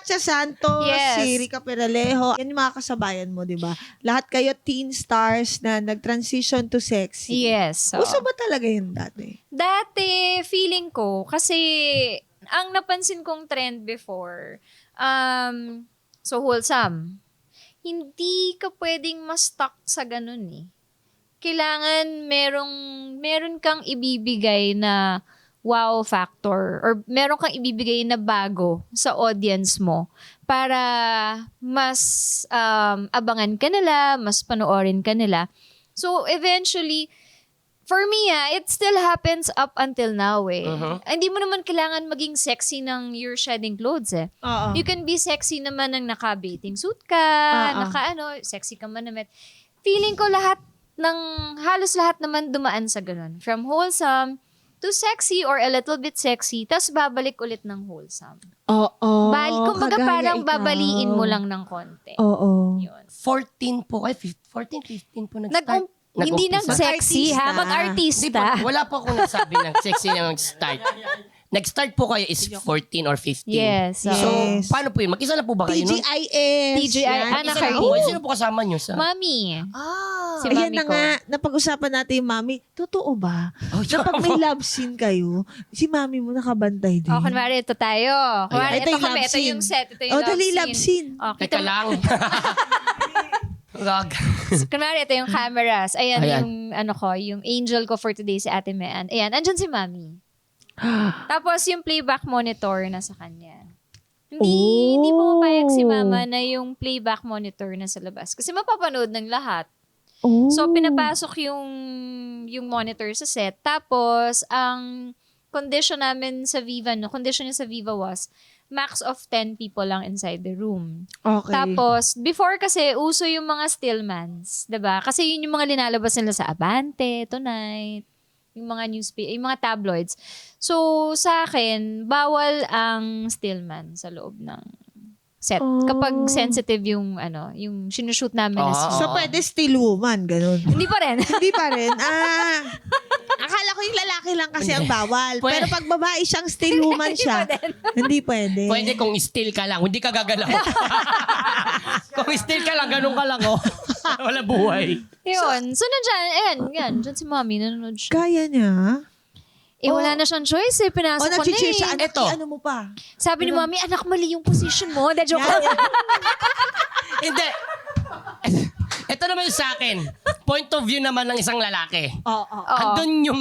Katya Santos, Yes. si Rica Peralejo, yan yung mga kasabayan mo, di ba? Lahat kayo teen stars na nag-transition to sexy. Yes. So, Uso ba talaga yun dati? dati, feeling ko, kasi ang napansin kong trend before, so wholesome. Hindi ka pwedeng ma-stuck sa ganun eh. Kailangan meron kang ibibigay na wow factor or meron kang ibibigay na bago sa audience mo para mas abangan ka nila, mas panoorin ka nila. So eventually, for me it still happens up until now eh. Hindi mo naman kailangan maging sexy ng you're shedding clothes eh. Oo. You can be sexy naman ng naka-bathing suit ka, sexy ka man naman. Feeling ko halos lahat naman dumaan sa ganun. From wholesome to sexy or a little bit sexy, tas babalik ulit ng wholesome. Oo. Kumbaga kagaya parang ikaw. babaliin mo lang ng konti. Oo. Yun. 14 po, 14, 15 po nag-start. Hindi Nag-umpisa. nag-sexy ha, Mag-artista. Hindi po, mag-artista. wala po akong nagsabi ng sexy na mag-start. Nag-start po kayo is 14 or 15. Yes. So, Yes. paano po yun? Mag-isa na po ba kayo nun? TGIS. TGI, yan. anak Isa lang kayo. po. Sino po kasama nyo sa... Mami. Ah. Si Ayan mami na ko. nga, napag-usapan natin yung mami. Totoo ba? Oh, Na pag may love scene kayo, si mami mo nakabantay din. O, kunwari, ito tayo. Kunwari, Ito ito yung kami. love Ito scene. yung set. Ito yung Oh, dali love scene. O, Teka kita mo. lang. Gag. Kunwari, ito yung cameras. Ayan, Ayan. yung angel ko for today, si Ate Mean. Ayan, andyan si Mami. Tapos, yung playback monitor na sa kanya. Hindi pumapayag si Mama na yung playback monitor na sa labas. Kasi mapapanood ng lahat. Oh. So, pinapasok yung monitor sa set. Tapos, ang condition namin sa Viva, condition niya sa Viva was max of 10 people lang inside the room. Okay. Tapos, before kasi, uso yung mga stillmans. 'Di ba? Kasi yun yung mga linalabas nila sa Abante, Tonight, yung mga newspaper, yung mga tabloids. So, sa akin, bawal ang stillman sa loob ng set. Kapag sensitive yung sinushoot namin na scene. So, pwede still woman, ganun. Hindi pa rin. Hindi pa rin. Akala ko yung lalaki lang kasi ang bawal. Pwede. Pero pag babae siyang still woman siya, hindi pwede. Pwede kung still ka lang, hindi ka gagalaw. Kung still ka lang, ganun ka lang, oh. Wala buhay. Yun. So, yan. Diyan si Mommy, nanonood siya. Kaya niya? Wala na siyang choice eh. Pinasok ko na nag-cheer eh. siya. Eto. Ano mo pa? Sabi ni Mommy, anak, mali yung position mo. Da joke lang. Hindi. Ito naman yung sa akin. Point of view naman ng isang lalaki. Oo. Andun yung...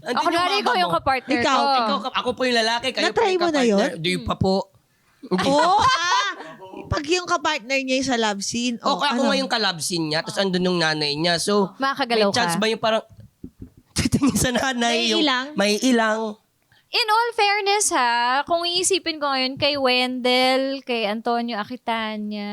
Ako na ko yung kapartner Ikaw, ko. Ako po yung lalaki. Kayo Na-try po mo yung na kapartner. yun? Do you pa po? Pag yung kapartner niya yung sa love scene. O, ako nga yung kalab scene niya, tapos andun yung nanay niya. So, Makakagalaw may chance ka. ba yung parang titingin sa nanay? May yung, ilang? May ilang. In all fairness ha, kung iisipin ko ngayon kay Wendell, kay Antonio Aquitania,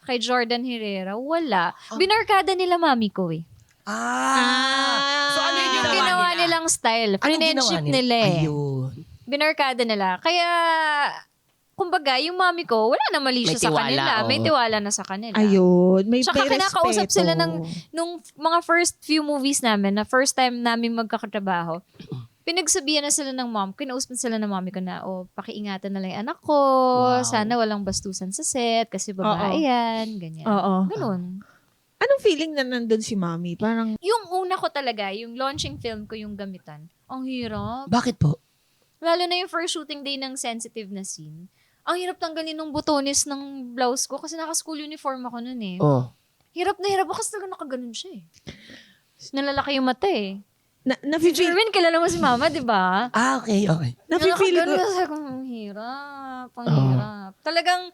kay Jordan Herrera, wala. Binarkada nila mami ko eh. So, ano yung ginawa Ginawa nila? nilang style. Anong Friendship ginawa nila eh. Ayun. Binarkada nila. Kaya, kumbaga, yung mami ko, wala na mali May siya sa tiwala, kanila. oo. May tiwala na sa kanila. Ayun. May Tsaka kinakausap respeto. sila nung mga first few movies namin, na first time namin magkakatrabaho. Pinagsabihan na sila ng mom, kinausap sila ng mommy ko na, pakiingatan na lang yung anak ko, sana walang bastusan sa set, kasi babae yan, ganyan. Oo. Ganun. Anong feeling na nandun si mami? Parang, Yung una ko talaga, yung launching film ko yung gamitan, ang hirap. Bakit po? Lalo na yung first shooting day ng sensitive na scene. Ang hirap tanggalin ng butones ng blouse ko kasi naka-school uniform ako nun eh. Oh. Hirap na hirap ako kasi talaga nakaganon siya eh. Nalalaki yung mata eh. Si na-feel, Jerwin, kilala mo si mama, di ba? Okay. na-feel ko, Sabi ko, ang hirap. Talagang,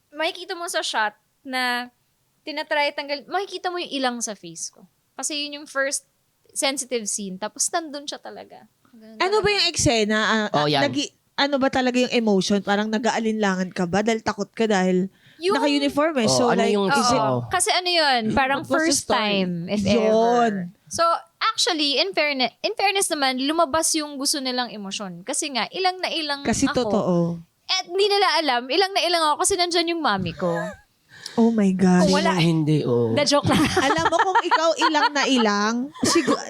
makikita mo sa shot na tinatry tanggal, makikita mo yung ilang sa face ko. Kasi yun yung first sensitive scene. Tapos nandun siya talaga. ano ba yung eksena? Yan. Ano ba talaga yung emotion? Parang nag-aalinlangan ka ba? Dahil takot ka dahil Yung- naka-uniform eh. So ano like, yung is it, Oo. Kasi ano yun, parang What's the first story? time, if Yun. ever. So, actually, in fairness naman, lumabas yung gusto nilang emosyon. Kasi nga, ilang na ilang kasi ako. totoo. At hindi nila alam, ilang na ilang ako kasi nandyan yung mami ko. Oh my God. Kung wala- Hindi, oh. The joke lang. Alam mo kung ikaw ilang na ilang,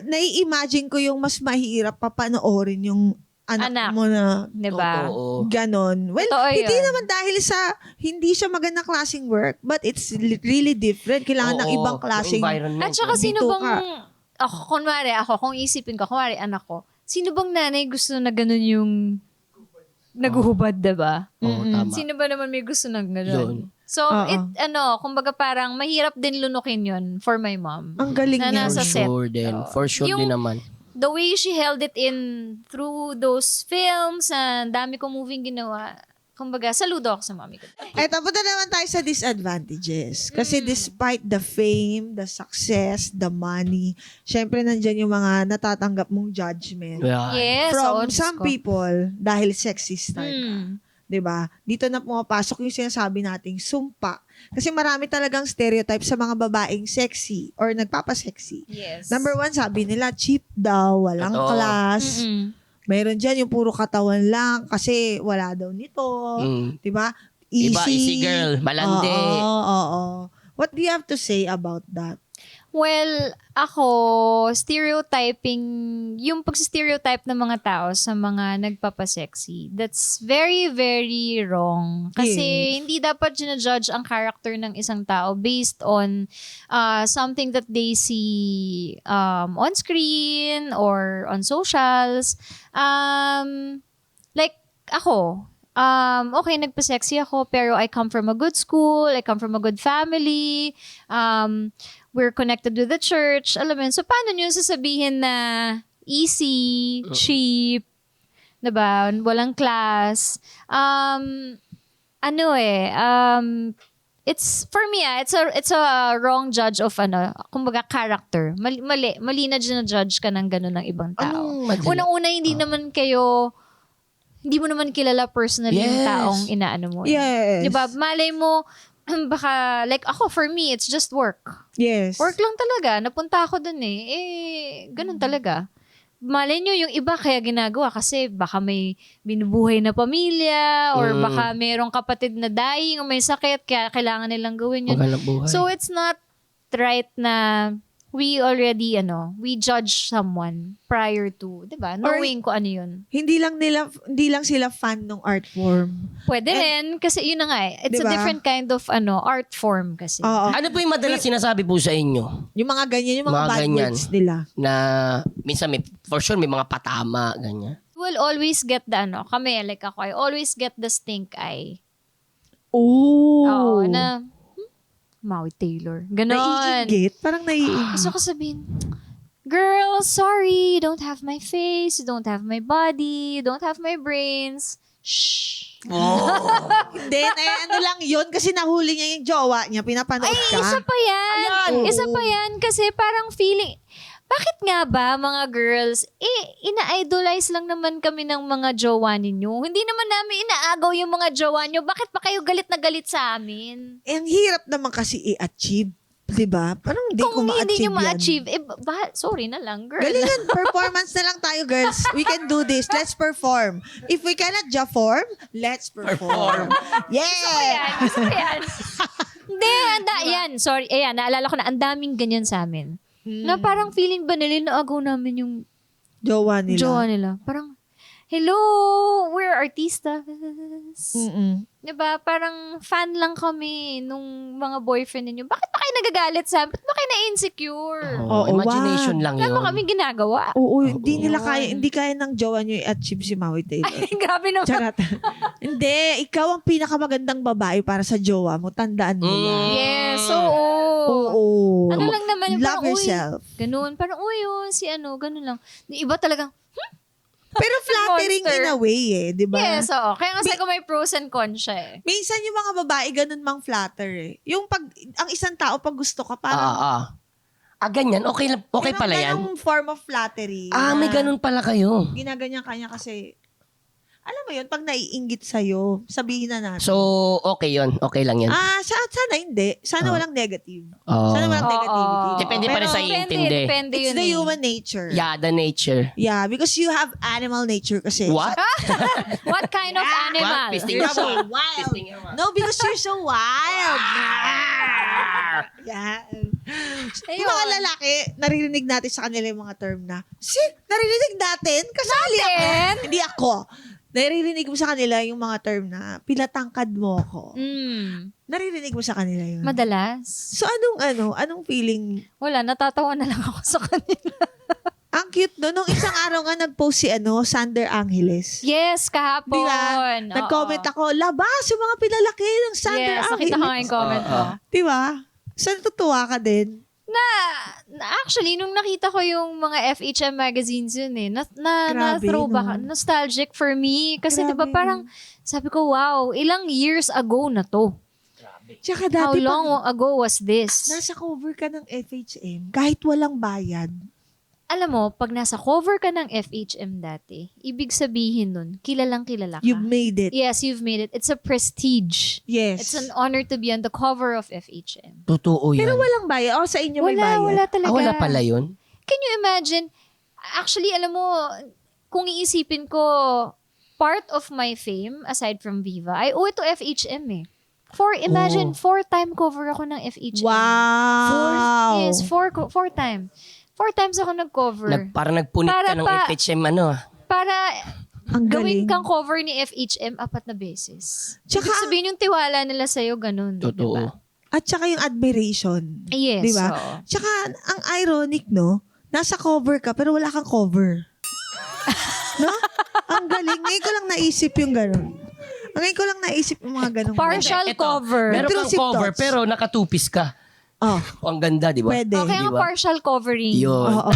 nai-imagine ko yung mas mahirap papanoorin yung anak mo na. Diba? Totoo. Ganon. Well, Totoo hindi yun. naman dahil sa hindi siya magandang klaseng work, but it's really different. Kailangan ng Oo, ibang klaseng environment. At saka sino Dito bang, ako, kung isipin ko, kunwari anak ko, sino bang nanay gusto na ganun yung naguhubad, diba? Oo, tama. Sino ba naman may gusto ng Yun. ganun? So, Oo. kumbaga parang mahirap din lunukin yun for my mom. Ang galing Na niya. nasa For set. sure din. For sure Yung- din naman. The way she held it in through those films, ang dami kong moving ginawa. Kumbaga, saludo ako sa mami ko. Eto, punta naman tayo sa disadvantages. Kasi despite the fame, the success, the money, syempre nandyan yung mga natatanggap mong judgment. Yeah. Yes, oo, From Diyos some ko. people, dahil sexy star ka. Mm. 'Di ba? Dito na pumapasok yung sinasabi nating sumpa. Kasi marami talagang stereotype sa mga babaeng sexy or nagpapasexy. Yes. Number one, sabi nila, cheap daw, walang Totoo. class. Mm-mm. Mayroon dyan yung puro katawan lang kasi wala daw nito. Mm. 'Di ba? Iba, easy girl, malandi. Oo. What do you have to say about that? Well, ako, stereotyping, yung pag-stereotype ng mga tao sa mga nagpapasexy, that's very, very wrong. Kasi Yes. hindi dapat ginajudge ang character ng isang tao based on something that they see on screen or on socials. Like, ako, okay, nagpa-sexy ako, pero I come from a good school, I come from a good family, we're connected with the church. Alam mo yun, so paano nyo sasabihin na easy, cheap, diba, walang class, it's, for me, it's a wrong judge of, kumbaga, character. Mali na judge ka ng gano'n ng ibang tao. Anong mali? Unang-una, hindi mo naman kilala personally yung Yes. taong inaano mo. Yes. Diba? Malay mo, baka, like ako, for me, it's just work. Yes. Work lang talaga. Napunta ako dun ganun talaga. Malay nyo, yung iba kaya ginagawa kasi baka may binubuhay na pamilya or baka mayroong kapatid na dying o may sakit kaya kailangan nilang gawin yun. Maghanap buhay. So, it's not right na we already, we judge someone prior to, di ba? Knowing ko ano yun. Hindi lang sila fan ng art form. Pwede rin, kasi yun na nga eh. It's Diba? a different kind of, art form kasi. Oo. Ano po yung madalas sinasabi po sa inyo? Yung mga ganyan, yung mga, Mga bad ganyan. words nila. Na minsan for sure may mga patama, ganyan. You will always get the, kami, like ako, I always get the stink eye. Oh. Oo, na, Maui Taylor. Ganon. Naiinggit. Parang naiinggit. Gusto ko sabihin, girl, sorry, you don't have my face, you don't have my body, you don't have my brains. Shh. Then, ano lang yun, kasi nahuli niya yung jowa niya, pinapanood Ay, ka. isa pa yan. Ayan. Isa Oo. pa yan kasi parang feeling, bakit nga ba mga girls, ina-idolize lang naman kami ng mga jowa ninyo. Hindi naman namin inaagaw yung mga jowa nyo. Bakit pa kayo galit na galit sa amin? Ang hirap naman kasi i-achieve. Diba? Parang hindi ko Kung ma-achieve hindi nyo yan. ma-achieve, sorry na lang, girl. Galingan, performance na lang tayo, girls. We can do this. Let's perform. If we cannot perform, let's perform. Yeah! Gusto ko yan. Hindi, yan. Sorry. Ayan, naalala ko na, ang daming ganyan sa amin. Na parang feeling ba nila na agaw namin yung Jowa nila. jowa nila. Parang, hello, we're artistas. Mm-mm. Diba? Parang fan lang kami nung mga boyfriend ninyo. Bakit ba kayo nagagalit sa amin? Bakit ba kayo na-insecure? Oo, Imagination lang Wala yun. ba kami ginagawa? Oo, hindi kaya ng jowa niyo i-achieve si Maui Taylor. Ay, grabe naman. Charot. Hindi, ikaw ang pinakamagandang babae para sa jowa mo. Tandaan mo yan. Yes, oo. Oo. Ano lang naman, yung Love parang, yourself. Ganun. Parang, si ganun lang. Yung iba talagang, Pero flattering Monster. in a way di ba? yes, oo. Kaya nga sabi ko may pros and cons siya eh. Minsan yung mga babae ganun mang flatter Yung ang isang tao pag gusto ka parang Ganyan. Okay pala yan. ganung form of flattery. May na ganun pala kayo. Ginaganyan kanya kasi alam mo yun, pag naiinggit sa'yo, sabihin na natin. So, okay yun. Okay lang yan. Sana hindi. Sana walang negative. Oh. Sana walang Oo. negativity. Depende pa rin Pero sa intindi. Depende It's yun the eh. human nature. Yeah, the nature. Yeah, because you have animal nature kasi. What? What kind of animal? What? Pisting You're ako. so wild. Pisting ako. No, because you're so wild. Yeah. Yung mga lalaki, naririnig natin sa kanila yung mga term na, naririnig natin? Kasali ako. Hindi ako. Naririnig mo sa kanila yung mga term na, pilatangkad mo ako. Naririnig mo sa kanila yun. Madalas. So, anong feeling? Wala, natatawa na lang ako sa kanila. Ang cute no. Nung isang araw nga nag-post si Sander Angeles. Yes, kahapon. Di ba? Nag-comment ako, labas yung mga pinalaki ng Sander Yes, Angeles. nakita ko nga yung comment mo. Di ba? So, natutuwa ka din. Actually, nung nakita ko yung mga FHM magazines yun Grabe, na-throwback, no? nostalgic for me. Kasi Grabe, diba parang, sabi ko, wow, ilang years ago na to. Tsaka How dati, long ago was this? nasa cover ka ng FHM, kahit walang bayad, Alam mo, pag nasa cover ka ng FHM dati, ibig sabihin nun, kilalang kilala ka. you've made it. Yes, you've made it. It's a prestige. Yes. It's an honor to be on the cover of FHM. Totoo yan. Pero walang bayad. O, sa inyo may bayad. Wala talaga. Wala pala yun? Can you imagine? Actually, alam mo, kung iisipin ko, part of my fame, aside from Viva, I owe it to FHM eh. Imagine, 4-time cover ako ng FHM. Wow. Yes, 4-time. 4 times ako nag-cover. Parang nagpunit ka ng FHM Para Ang gawin galing. kang cover ni FHM 4 na beses. Tsaka Ibig sabihin yung tiwala nila sa'yo, ganun. Totoo. Diba? At saka yung admiration. Yes. Di ba? oo. Tsaka, ang ironic, no? Nasa cover ka, pero wala kang cover. No? Ang galing. Ngayon ko lang naisip yung gano'n. Ngayon ko lang naisip yung mga ganong Partial Ito, cover. Meron kang Intrusive cover, thoughts. pero nakatupis ka. Oh, Ang ganda, di ba? pwede. Okay, ang Di ba? partial covering. Yun. Oo.